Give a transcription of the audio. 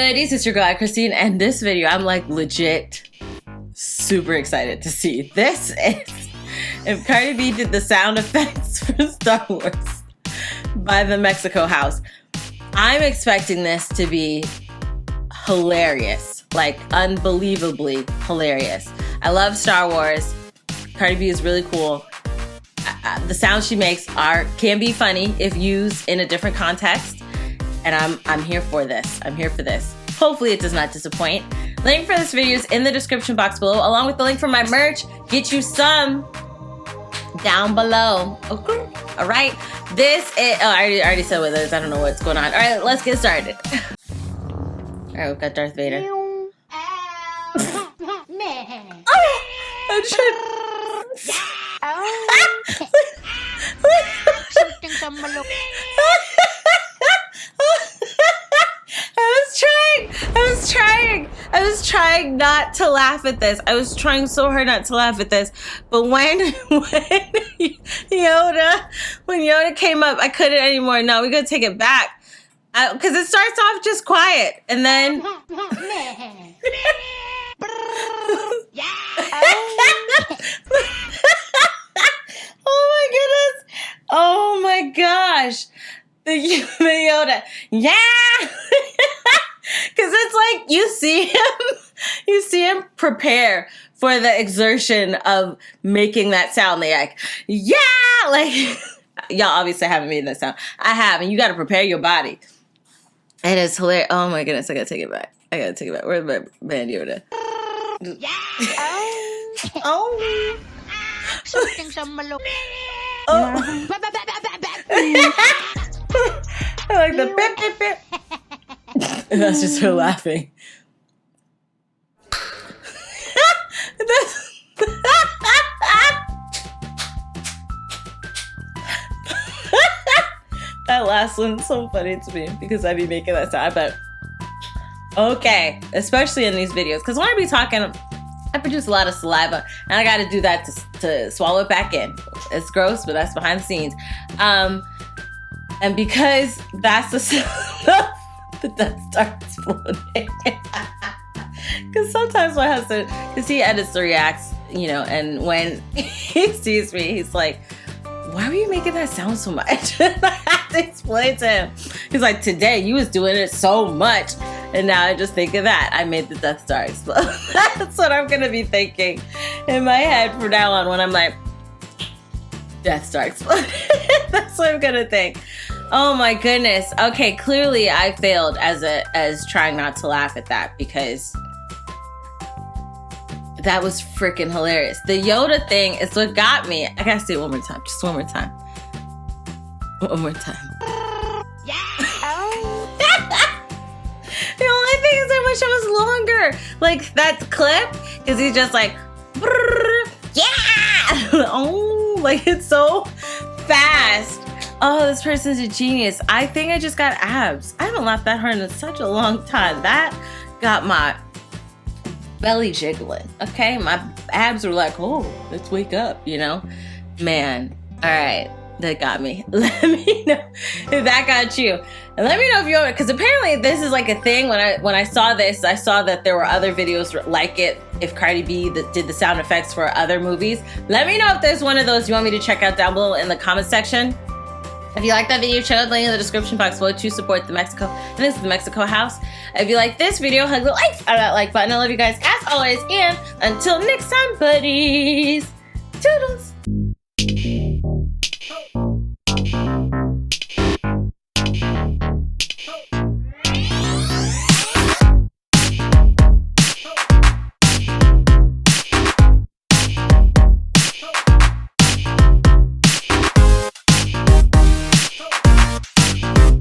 goodies, it's your girl AyChristene, and this video I'm like legit super excited to see. This is if Cardi B did the sound effects for Star Wars by TheMexicoHouse. I'm expecting this to be hilarious, like unbelievably hilarious. I love Star Wars. Cardi B is really cool. The sounds she makes can be funny if used in a different context, and I'm here for this. I'm here for this. Hopefully it does not disappoint. Link for this video is in the description box below, along with the link for my merch. Get you some down below. Okay. All right. This is. Oh, I already said what it is. I don't know what's going on. All right, let's get started. All right, we've got Darth Vader. Oh, I'm trying. I was trying not to laugh at this. I was trying so hard not to laugh at this. But when Yoda came up, I couldn't anymore. No, we gotta take it back. Because it starts off just quiet. And then... Oh my goodness. Oh my gosh. The Yoda. Yeah. Because it's like you see him prepare for the exertion of making that sound. They like, yeah, like y'all obviously haven't made that sound. I have, and you got to prepare your body. It is hilarious. Oh my goodness, I gotta take it back. Where's my band Yoda? Yeah. Oh. Oh. I like the bip bip bip. And that's just her laughing. That last one's so funny to me because I be making that sound. But okay, especially in these videos, because when I be talking, I produce a lot of saliva, and I got to do that to swallow it back in. It's gross, but that's behind the scenes. And because that's the sound the Death Star exploding. Because sometimes my husband, because he edits the reacts, and when he sees me, he's like, why were you making that sound so much? And I have to explain to him. He's like, today you was doing it so much. And now I just think of that. I made the Death Star explode. That's what I'm going to be thinking in my head from now on when I'm like, Death Star exploded. That's what I'm going to think. Oh my goodness. Okay, clearly I failed as trying not to laugh at that because that was freaking hilarious. The Yoda thing is what got me. I gotta say it one more time. Just one more time. One more time. Yeah. Oh. The only thing is I wish it was longer. Like that clip, because he's just like, yeah. Oh, like it's so fast. Oh, this person's a genius. I think I just got abs. I haven't laughed that hard in such a long time. That got my belly jiggling. Okay, my abs were like, oh, let's wake up, Man, all right, that got me. Let me know if that got you. And let me know if you, because apparently this is like a thing. When I saw this, I saw that there were other videos like it. If Cardi B did the sound effects for other movies. Let me know if there's one of those you want me to check out down below in the comment section. If you like that video, check out the link in the description box below to support the Mexico. And this is the Mexico House. If you like this video, hug the like on that like button. I love you guys as always. And until next time, buddies. Toodles.